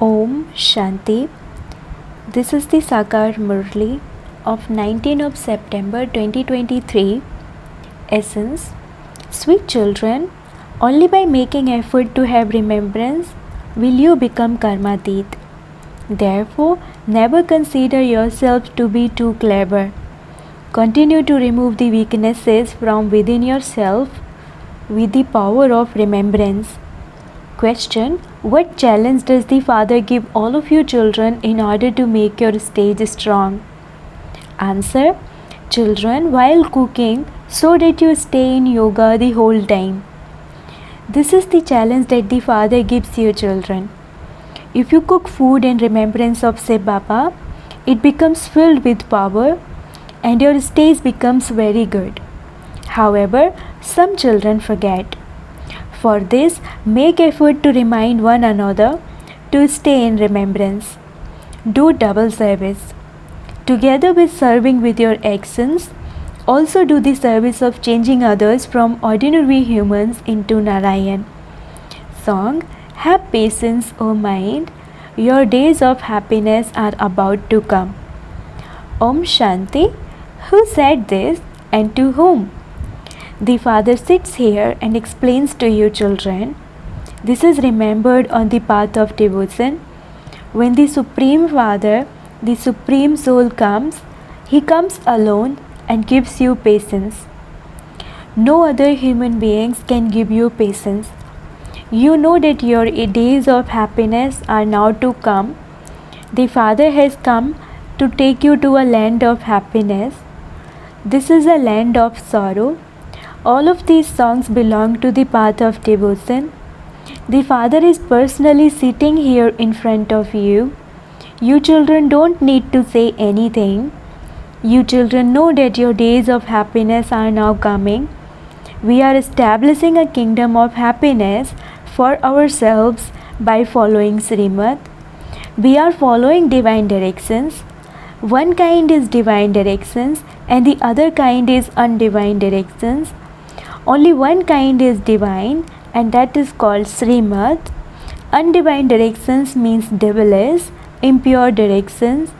Om Shanti. This is the Sakar Murli of 19 of September 2023. Essence. Sweet children, only by making effort to have remembrance will you become karmatit. Therefore, never consider yourself to be too clever. Continue to remove the weaknesses from within yourself with the power of remembrance. Question. What challenge does the Father give all of you children in order to make your stage strong? Answer. Children, while cooking, so that you stay in yoga the whole time. This is the challenge that the Father gives you children. If you cook food in remembrance of Sai Baba, it becomes filled with power and your stage becomes very good. However, some children forget. For this, make effort to remind one another to stay in remembrance. Do double service. Together with serving with your actions, also do the service of changing others from ordinary humans into Narayan. Song. Have patience, O mind. Your days of happiness are about to come. Om Shanti. Who said this and to whom? The Father sits here and explains to you children. This is remembered on the path of devotion. When the Supreme Father, the Supreme Soul comes, He comes alone and gives you patience. No other human beings can give you patience. You know that your days of happiness are now to come. The Father has come to take you to a land of happiness. This is a land of sorrow. All of these songs belong to the path of devotion. The Father is personally sitting here in front of you. You children don't need to say anything. You children know that your days of happiness are now coming. We are establishing a kingdom of happiness for ourselves by following Srimad. We are following divine directions. One kind is divine directions and the other kind is undivine directions. Only one kind is divine and that is called Srimad. Undivine directions means devilish, impure directions.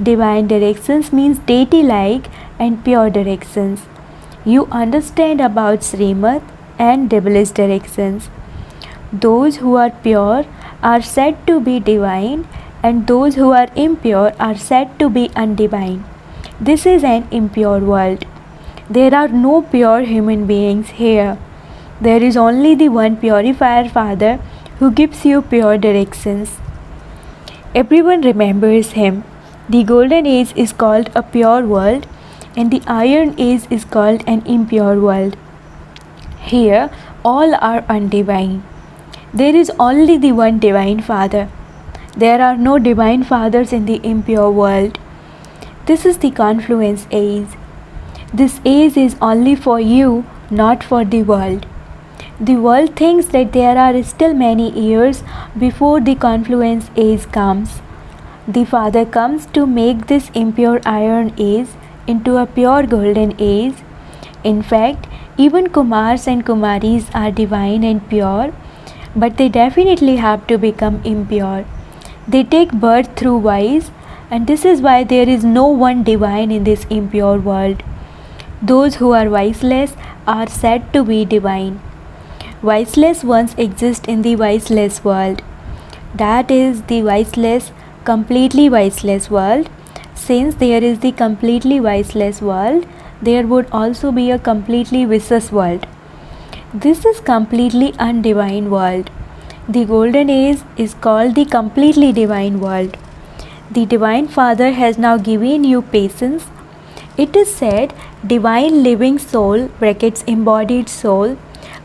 Divine directions means deity-like and pure directions. You understand about Srimad and devilish directions. Those who are pure are said to be divine and those who are impure are said to be undivine. This is an impure world. There are no pure human beings here. There is only the one purifier Father who gives you pure directions. Everyone remembers Him. The golden age is called a pure world and the iron age is called an impure world. Here all are undivine. There is only the one divine Father. There are no divine fathers in the impure world. This is the confluence age. This age is only for you, not for the world. The world thinks that there are still many years before the confluence age comes. The Father comes to make this impure iron age into a pure golden age. In fact, even Kumars and Kumaris are divine and pure, but they definitely have to become impure. They take birth through vice, and this is why there is no one divine in this impure world. Those who are viceless are said to be divine. Viceless ones exist in the viceless world. That is the viceless, completely viceless world. Since there is the completely viceless world, there would also be a completely vicious world. This is completely undivine world. The golden age is called the completely divine world. The Divine Father has now given you patience. It is said, divine living soul brackets embodied soul.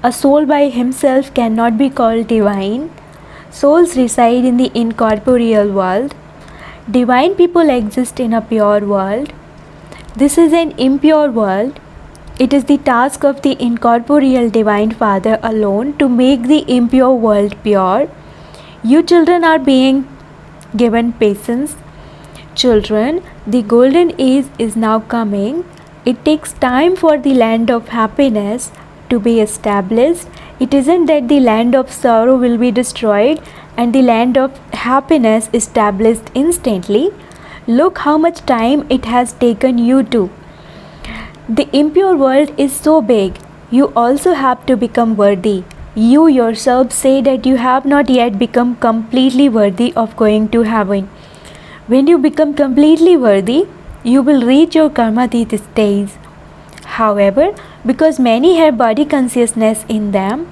A soul by himself cannot be called divine. Souls reside in the incorporeal world. Divine people exist in a pure world. This is an impure world. It is the task of the incorporeal Divine Father alone to make the impure world pure. You children are being given patience. Children, the golden age is now coming. It takes time for the land of happiness to be established. It isn't that the land of sorrow will be destroyed and the land of happiness established instantly. Look how much time it has taken you to. The impure world is so big. You also have to become worthy. You yourself say that you have not yet become completely worthy of going to heaven. When you become completely worthy, you will reach your karmatit stage. However, because many have body consciousness in them,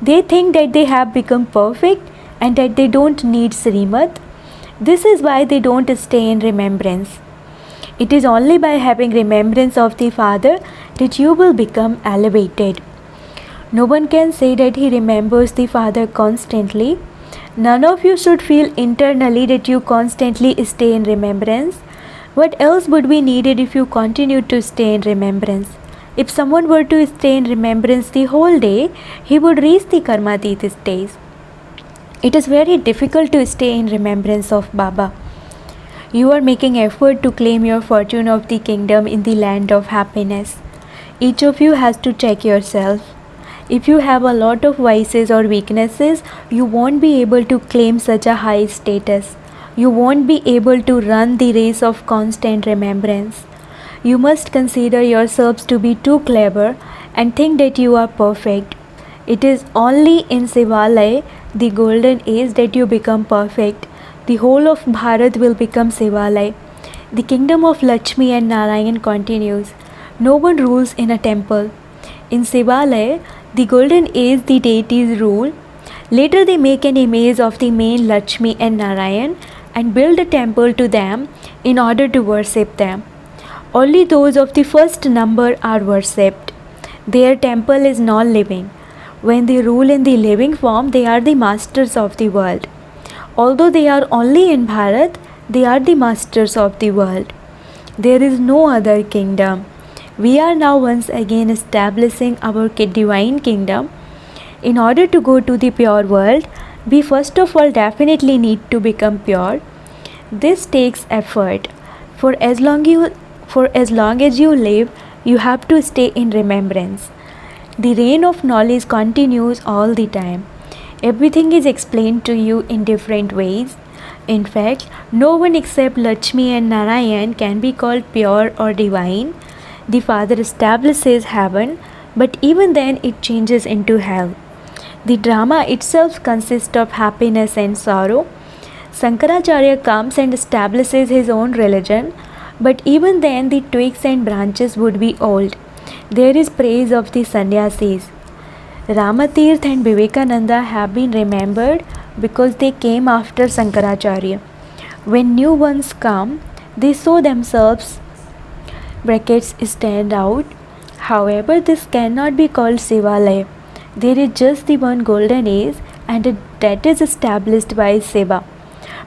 they think that they have become perfect and that they don't need Srimad. This is why they don't stay in remembrance. It is only by having remembrance of the Father that you will become elevated. No one can say that he remembers the Father constantly. None of you should feel internally that you constantly stay in remembrance. What else would be needed if you continued to stay in remembrance? If someone were to stay in remembrance the whole day, he would reach the karmatit stage. It is very difficult to stay in remembrance of Baba. You are making effort to claim your fortune of the kingdom in the land of happiness. Each of you has to check yourself. If you have a lot of vices or weaknesses, you won't be able to claim such a high status. You won't be able to run the race of constant remembrance. You must consider yourselves to be too clever and think that you are perfect. It is only in Sivalaya, the golden age, that you become perfect. The whole of Bharat will become Sivalaya. The kingdom of Lakshmi and Narayan continues. No one rules in a temple. In Sivalaya, the golden age, the deities rule. Later they make an image of the main Lakshmi and Narayan and build a temple to them in order to worship them. Only those of the first number are worshipped. Their temple is non-living. When they rule in the living form, they are the masters of the world. Although they are only in Bharat, they are the masters of the world. There is no other kingdom. We are now once again establishing our divine kingdom. In order to go to the pure world, we first of all definitely need to become pure. This takes effort. For as long as you live, you have to stay in remembrance. The rain of knowledge continues all the time. Everything is explained to you in different ways. In fact, no one except Lakshmi and Narayan can be called pure or divine. The Father establishes heaven, but even then it changes into hell. The drama itself consists of happiness and sorrow. Shankaracharya comes and establishes his own religion, but even then the twigs and branches would be old. There is praise of the sannyasis. Ramatirth and Vivekananda have been remembered because they came after Shankaracharya. When new ones come, they show themselves stand out. However, this cannot be called Sivalaya. There is just the one golden age, and that is established by Seva.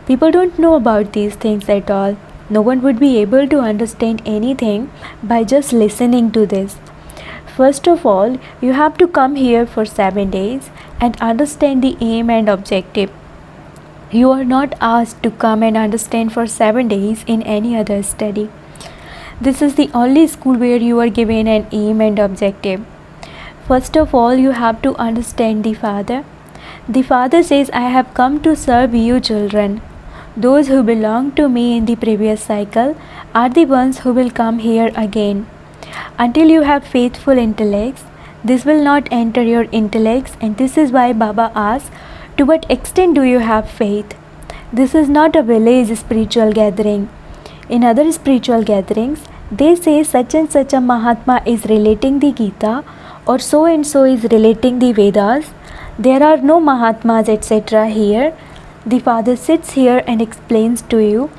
People don't know about these things at all. No one would be able to understand anything by just listening to this. First of all, you have to come here for 7 days and understand the aim and objective. You are not asked to come and understand for 7 days in any other study. This is the only school where you are given an aim and objective. First of all, you have to understand the Father. The Father says, I have come to serve you children. Those who belong to me in the previous cycle are the ones who will come here again. Until you have faithful intellects, this will not enter your intellects, and this is why Baba asks, to what extent do you have faith? This is not a village spiritual gathering. In other spiritual gatherings, they say such and such a Mahatma is relating the Gita, or so and so is relating the Vedas. There are no Mahatmas, etc. here. The Father sits here and explains to you.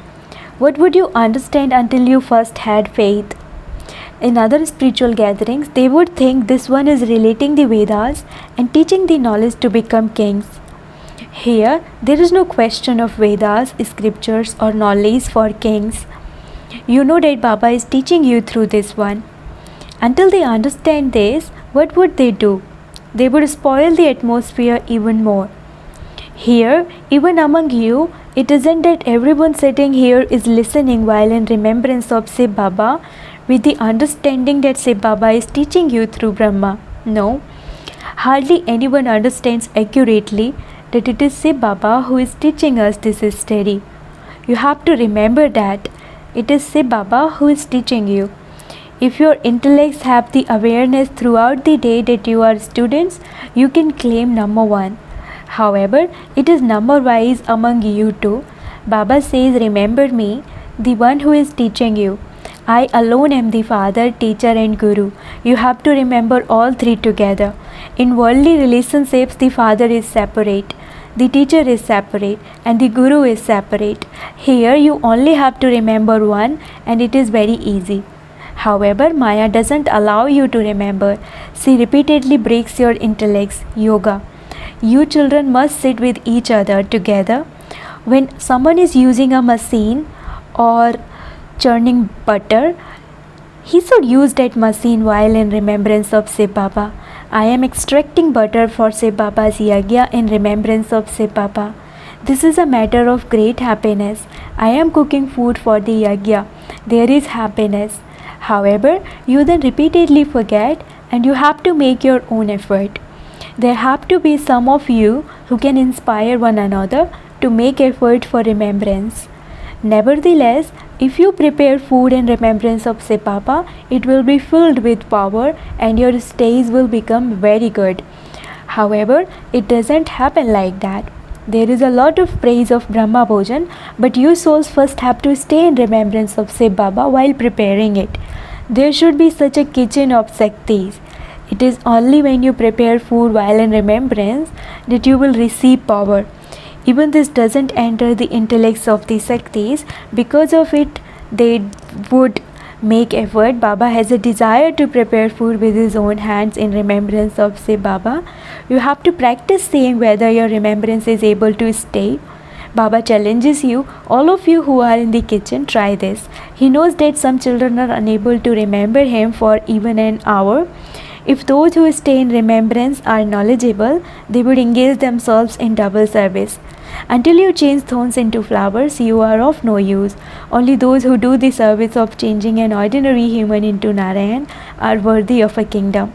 What would you understand until you first had faith? In other spiritual gatherings, they would think this one is relating the Vedas and teaching the knowledge to become kings. Here, there is no question of Vedas, scriptures or knowledge for kings. You know that Baba is teaching you through this one. Until they understand this, what would they do? They would spoil the atmosphere even more. Here, even among you, it isn't that everyone sitting here is listening while in remembrance of Shiv Baba with the understanding that Shiv Baba is teaching you through Brahma. No, hardly anyone understands accurately that it is Shiv Baba who is teaching us this study. You have to remember that it is Shiv Baba who is teaching you. If your intellects have the awareness throughout the day that you are students, you can claim number one. However, it is number wise among you two. Baba says, remember me, the one who is teaching you. I alone am the father, teacher and guru. You have to remember all three together. In worldly relationships, the father is separate, the teacher is separate and the guru is separate. Here you only have to remember one and it is very easy. However, Maya doesn't allow you to remember. She repeatedly breaks your intellects. Yoga. You children must sit with each other together. When someone is using a machine or churning butter, he should use that machine while in remembrance of Shiv Baba. I am extracting butter for Shiv Baba's yagya in remembrance of Shiv Baba. This is a matter of great happiness. I am cooking food for the yagya. There is happiness. However, you then repeatedly forget and you have to make your own effort. There have to be some of you who can inspire one another to make effort for remembrance. Nevertheless, if you prepare food in remembrance of Shiv Baba, it will be filled with power and your stays will become very good. However, it doesn't happen like that. There is a lot of praise of Brahma Bhojan, but you souls first have to stay in remembrance of Shiv Baba while preparing it. There should be such a kitchen of Shaktis. It is only when you prepare food while in remembrance that you will receive power. Even this doesn't enter the intellects of the Shaktis. Because of it, they would make effort. Baba has a desire to prepare food with his own hands in remembrance of Shiv Baba. You have to practice seeing whether your remembrance is able to stay. Baba challenges you, all of you who are in the kitchen, try this. He knows that some children are unable to remember him for even an hour. If those who stay in remembrance are knowledgeable, they would engage themselves in double service. Until you change thorns into flowers, you are of no use. Only those who do the service of changing an ordinary human into Narayan are worthy of a kingdom.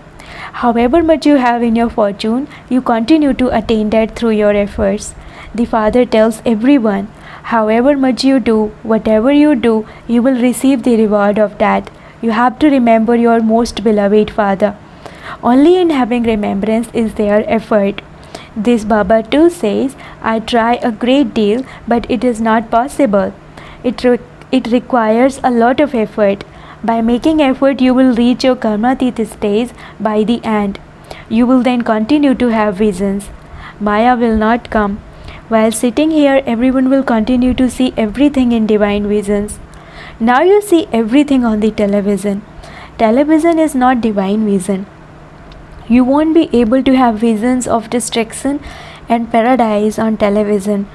However much you have in your fortune, you continue to attain that through your efforts. The Father tells everyone, however much you do, whatever you do, you will receive the reward of that. You have to remember your most beloved Father. Only in having remembrance is there effort. This Baba too says, I try a great deal, but it is not possible. It requires a lot of effort. By making effort, you will reach your karmatit stage by the end. You will then continue to have visions. Maya will not come. While sitting here, everyone will continue to see everything in divine visions. Now you see everything on the television. Television is not divine vision. You won't be able to have visions of destruction and paradise on television.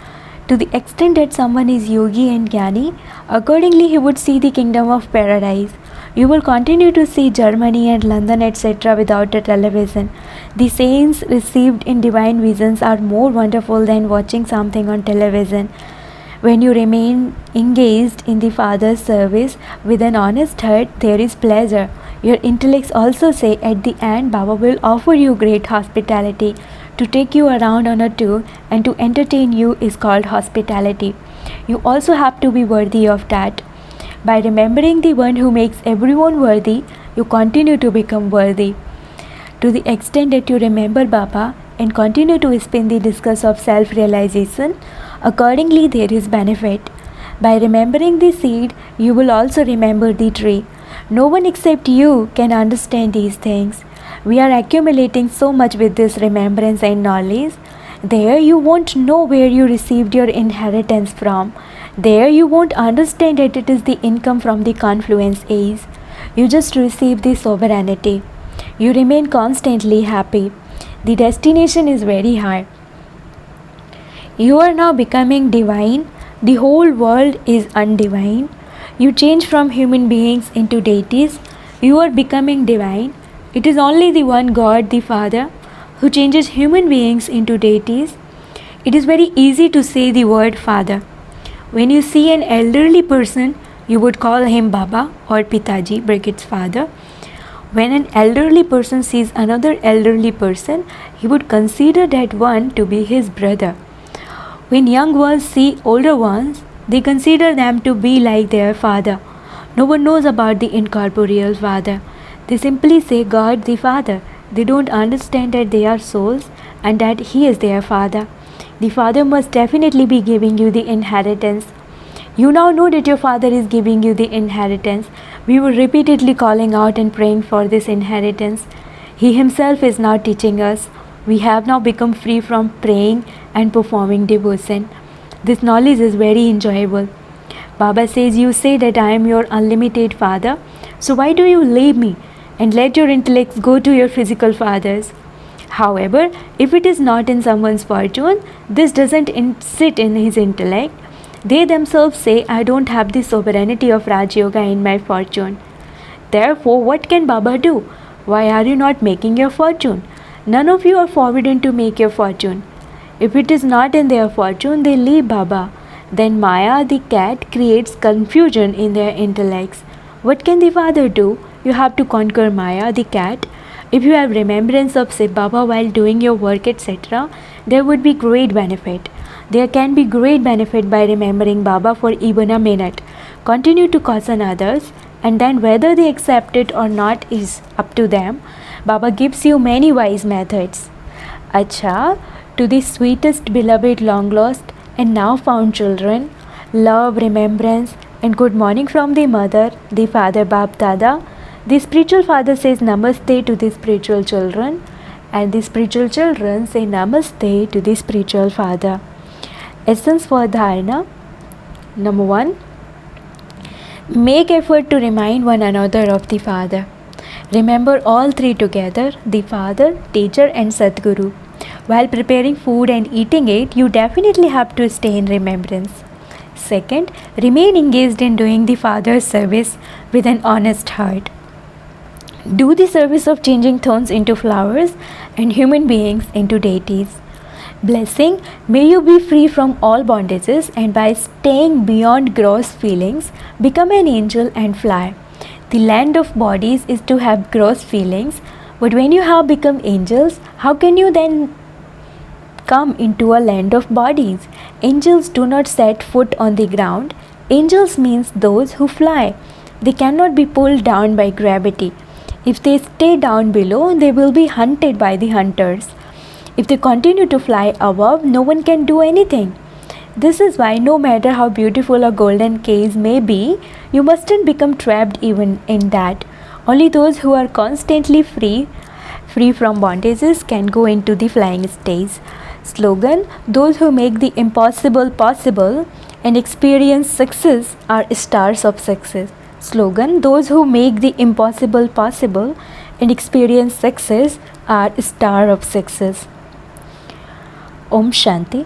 To the extent that someone is yogi and jnani, accordingly he would see the kingdom of paradise. You will continue to see Germany and London etc. without a television. The saints received in divine visions are more wonderful than watching something on television. When you remain engaged in the Father's service with an honest heart, there is pleasure. Your intellects also say at the end Baba will offer you great hospitality. To take you around on a tour and to entertain you is called hospitality. You also have to be worthy of that. By remembering the one who makes everyone worthy, you continue to become worthy. To the extent that you remember Baba and continue to spin the discus of self-realization, accordingly there is benefit. By remembering the seed, you will also remember the tree. No one except you can understand these things. We are accumulating so much with this remembrance and knowledge. There you won't know where you received your inheritance from. There you won't understand that it is the income from the confluence age. You just receive the sovereignty. You remain constantly happy. The destination is very high. You are now becoming divine. The whole world is undivine. You change from human beings into deities. You are becoming divine. It is only the one God, the Father, who changes human beings into deities. It is very easy to say the word Father. When you see an elderly person, you would call him Baba or Pitaji, brackets father. When an elderly person sees another elderly person, he would consider that one to be his brother. When young ones see older ones, they consider them to be like their father. No one knows about the incorporeal Father. They simply say God the Father. They don't understand that they are souls and that He is their Father. The Father must definitely be giving you the inheritance. You now know that your Father is giving you the inheritance. We were repeatedly calling out and praying for this inheritance. He Himself is now teaching us. We have now become free from praying and performing devotion. This knowledge is very enjoyable. Baba says, you say that I am your unlimited father, so why do you leave me and let your intellects go to your physical fathers? However, if it is not in someone's fortune, this doesn't sit in his intellect. They themselves say, I don't have the sovereignty of Raj Yoga in my fortune. Therefore, what can Baba do? Why are you not making your fortune? None of you are forbidden to make your fortune. If it is not in their fortune, they leave Baba. Then Maya, the cat, creates confusion in their intellects. What can the father do? You have to conquer Maya, the cat. If you have remembrance of Shiv Baba while doing your work, etc., there would be great benefit. There can be great benefit by remembering Baba for even a minute. Continue to caution others, and then whether they accept it or not is up to them. Baba gives you many wise methods. Acha, to the sweetest beloved long lost and now found children, love, remembrance, and good morning from the mother, the father Bab Dada. The spiritual father says namaste to the spiritual children, and the spiritual children say namaste to the spiritual father. Essence for dharana. Number 1. Make effort to remind one another of the Father. Remember all three together, the Father, Teacher and Sadguru. While preparing food and eating it, you definitely have to stay in remembrance. Second, remain engaged in doing the Father's service with an honest heart. Do the service of changing thorns into flowers and human beings into deities. Blessing, may you be free from all bondages and by staying beyond gross feelings, become an angel and fly. The land of bodies is to have gross feelings, but when you have become angels, how can you then come into a land of bodies? Angels do not set foot on the ground. Angels means those who fly. They cannot be pulled down by gravity. If they stay down below, they will be hunted by the hunters. If they continue to fly above, no one can do anything. This is why no matter how beautiful a golden cage may be, you mustn't become trapped even in that. Only those who are constantly free from bondages can go into the flying stage. Slogan, those who make the impossible possible and experience success are stars of success. Slogan, those who make the impossible possible and experience success are star of success. Om Shanti.